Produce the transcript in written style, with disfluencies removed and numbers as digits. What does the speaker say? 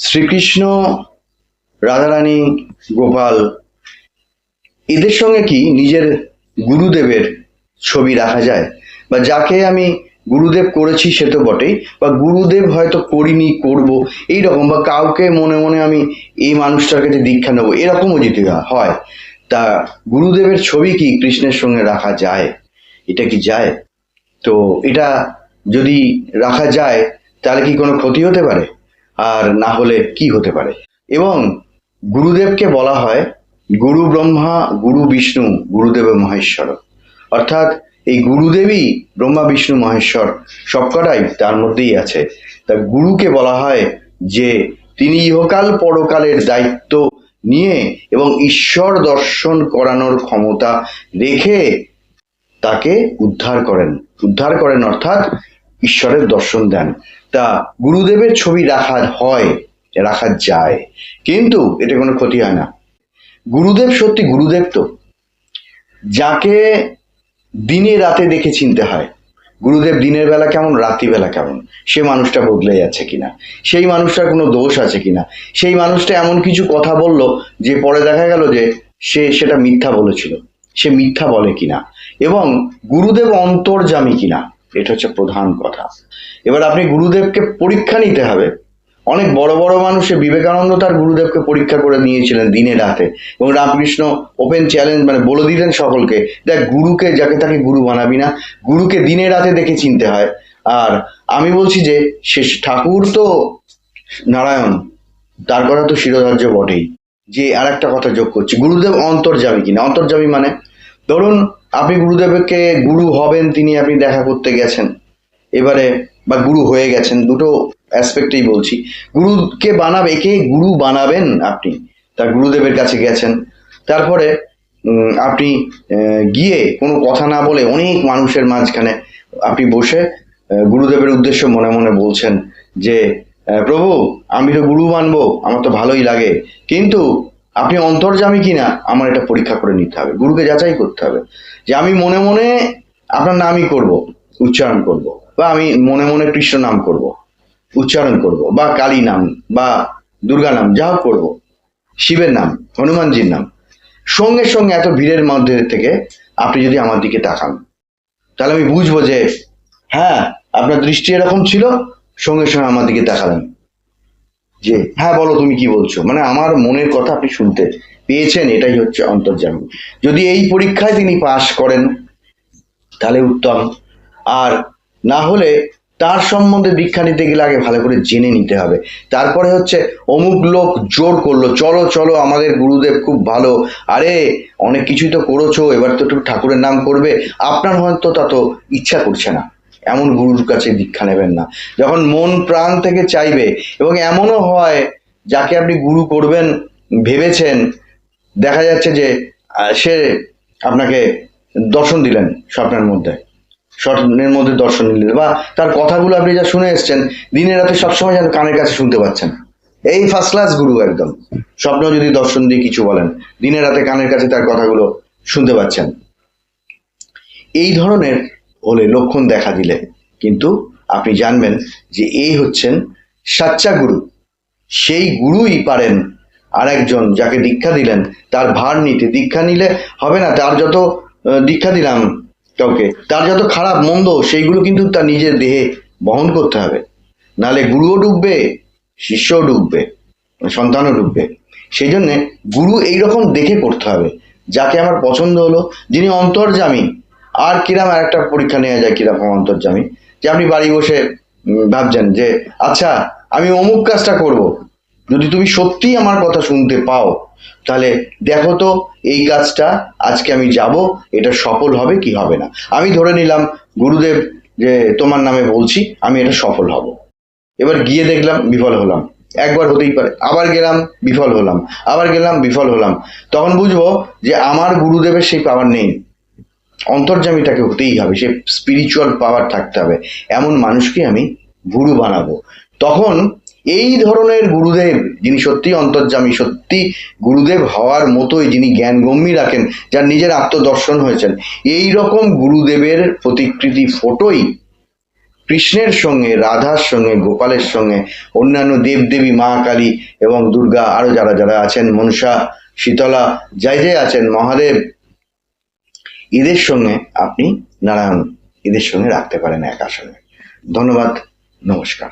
শ্রীকৃষ্ণ, রাধারানী, গোপাল এদের সঙ্গে কি নিজের গুরুদেবের ছবি রাখা যায়? বা যাকে আমি গুরুদেব করেছি সে তো বটেই, বা গুরুদেব হয়তো করিনি করব এইরকম, বা কাউকে মনে মনে আমি এই মানুষটার কাছে দীক্ষা নেবো এরকমও যদি হয়, তা গুরুদেবের ছবি কি কৃষ্ণের সঙ্গে রাখা যায়? এটা কি যায়? তো এটা যদি রাখা যায় তাহলে কি কোনো ক্ষতি হতে পারে? আর না হলে কি হতে পারে? এবং গুরুদেবকে বলা হয় গুরু ব্রহ্মা, গুরু বিষ্ণু, গুরুদেব মহেশ্বর। অর্থাৎ এই গুরুদেবই ব্রহ্মা, বিষ্ণু, মহেশ্বর সবকটাই তার মধ্যেই আছে। তা গুরুকে বলা হয় যে তিনি ইহকাল পরকালের দায়িত্ব নিয়ে এবং ঈশ্বর দর্শন করানোর ক্ষমতা রেখে তাকে উদ্ধার করেন অর্থাৎ ঈশ্বরের দর্শন দেন। তা গুরুদেবের ছবি রাখা যায়, কিন্তু এতে কোনো ক্ষতি হয় না। গুরুদেব সত্যি গুরুদেব তো, যাকে দিনে রাতে দেখে চিনতে হয় গুরুদেব দিনের বেলা কেমন, রাত্রিবেলা কেমন, সে মানুষটা বদলে যাচ্ছে কিনা, সেই মানুষটার কোনো দোষ আছে কিনা, সেই মানুষটা এমন কিছু কথা বলল যে পরে দেখা গেল যে সেটা মিথ্যা বলেছিল, সে মিথ্যা বলে কিনা, এবং গুরুদেব অন্তর্যামী কিনা, এটা হচ্ছে প্রধান কথা। এবার আপনি গুরুদেবকে পরীক্ষা নিতে হবে। অনেক বড় বড় মানুষে বিবেকানন্দ তার গুরুদেবকে পরীক্ষা করে নিয়েছিলেন দিনে রাতে, এবং রামকৃষ্ণ ওপেন চ্যালেঞ্জ মানে বলে দিলেন সকলকে, দেখ গুরুকে যাকে তাকে গুরু বানাবি না, গুরুকে দিনে রাতে দেখে চিনতে হয়। আর আমি বলছি যে শেষ ঠাকুর তো নারায়ণ, তার কথা তো শিরোধার্য বটেই। যে আর একটা কথা যোগ করছি, গুরুদেব অন্তর্যামী কিনা। অন্তর্যামী মানে ধরুন আপনি গুরুদেবকে গুরু হবেন, আপনি দেখা করতে গেছেন এবারে, বা গুরু হয়ে গেছেন, দুটো অ্যাসপেক্টেই বলছি। গুরুকে বানাবে কে, গুরু বানাবেন আপনি, তার গুরুদেবের কাছে গেছেন, তারপরে আপনি গিয়ে কোনো কথা না বলে অনেক মানুষের মাঝখানে আপনি বসে গুরুদেবের উদ্দেশ্য মনে মনে বলছেন যে প্রভু আমি তো গুরু মানবো, আমার তো ভালোই লাগে, কিন্তু আপনি অন্তর্যামী কিনা আমার এটা পরীক্ষা করে নিতে হবে, গুরুকে যাচাই করতে হবে যে আমি মনে মনে আপনার নামই করব, উচ্চারণ করব, বা আমি মনে মনে কৃষ্ণ নাম করব, উচ্চারণ করব, বা কালী নাম বা দুর্গা নাম যা হোক করবো, শিবের নাম, হনুমানজির নাম, সঙ্গে সঙ্গে এত ভিড়ের মধ্যে থেকে আপনি যদি আমার দিকে তাকান তাহলে আমি বুঝবো যে হ্যাঁ আপনার দৃষ্টি এরকম ছিল, সঙ্গে সঙ্গে আমার দিকে তাকালেন যে হ্যাঁ বলো তুমি কি বলছো, মানে আমার মনের কথা আপনি শুনতে পেয়েছেন, এটাই হচ্ছে অন্তর্যামী। যদি এই পরীক্ষায় তিনি পাশ করেন তাহলে উত্তম, আর না হলে তার সম্বন্ধে দীক্ষা নিতে গেলে আগে ভালো করে জেনে নিতে হবে। তারপরে হচ্ছে অমুক লোক জোর করলো চলো চলো আমাদের গুরুদেব খুব ভালো, আরে অনেক কিছুই তো করেছো, এবার তো একটু ঠাকুরের নাম করবে, আপনার হয়তো তা তো ইচ্ছা করছে না, এমন গুরুর কাছে দীক্ষা নেবেন না। যখন মন প্রাণ থেকে চাইবে, এবং এমনও হয় যাকে আপনি গুরু করবেন ভেবেছেন, দেখা যাচ্ছে যে সে আপনাকে দর্শন দিলেন স্বপ্নের মধ্যে দর্শন দিলেন, বা তার কথাগুলো আপনি যা শুনে এসছেন দিনে রাতে সবসময় যেন কানের কাছে শুনতে পাচ্ছেন, এই ফার্স্ট ক্লাস গুরু একদম। স্বপ্ন যদি দর্শন দিয়ে কিছু বলেন, দিনে রাতে কানের কাছে তার কথাগুলো শুনতে পাচ্ছেন, এই ধরনের হলে লক্ষণ দেখা দিলে কিন্তু আপনি জানবেন যে এই হচ্ছেন সাচ্চা গুরু। সেই গুরুই পারেন আর একজন যাকে দীক্ষা দিলেন তার ভার নিতে। দীক্ষা নিলে হবে না, তার যত দীক্ষা দিলাম কাউকে, তার যত খারাপ মন্দ সেইগুলো কিন্তু তার নিজের দেহে বহন করতে হবে, নালে গুরুও ডুববে, শিষ্যও ডুববে, সন্তানও ডুববে। সেই জন্যে গুরু এইরকম দেখে করতে হবে, যাকে আমার পছন্দ হলো, যিনি অন্তর্যামী। আর কিরাম আর একটা পরীক্ষা নেওয়া যায় কিরকম অন্তর্যামী, যে আপনি বাড়ি বসে ভাবছেন যে আচ্ছা আমি অমুক কাজটা করব, যদি তুমি সত্যি আমার কথা শুনতে পাও তাহলে দেখো তো এই কাজটা আজকে আমি যাব, এটা সফল হবে কি হবে না। আমি ধরে নিলাম গুরুদেব যে তোমার নামে বলছি, আমি এটা সফল হব। এবার গিয়ে দেখলাম বিফল হলাম, একবার হতেই পারে, আবার গেলাম বিফল হলাম, আবার গেলাম বিফল হলাম, তখন বুঝবো যে আমার গুরুদেবের সেই পাওয়ার নেই, অন্তর্যামীটাকে হতেই হবে, সে স্পিরিচুয়াল পাওয়ার থাকতে হবে, এমন মানুষকে আমি গুরু বানাবো। তখন এই ধরনের গুরুদেব, যিনি সত্যি অন্তর্যামী, সত্যি গুরুদেব হওয়ার মতোই, যিনি জ্ঞান গম্যী রাখেন, যার নিজের আত্মদর্শন হয়েছেন, এই রকম গুরুদেবের প্রতিকৃতি ফটোই কৃষ্ণের সঙ্গে, রাধার সঙ্গে, গোপালের সঙ্গে, অন্যান্য দেবদেবী মা কালী এবং দুর্গা, আরো যারা যারা আছেন, মনসা, শীতলা, যাই যাই আছেন, মহাদেব, এদের সঙ্গে আপনি নারায়ণ, এদের সঙ্গে রাখতে পারেন এক আসনে। ধন্যবাদ, নমস্কার।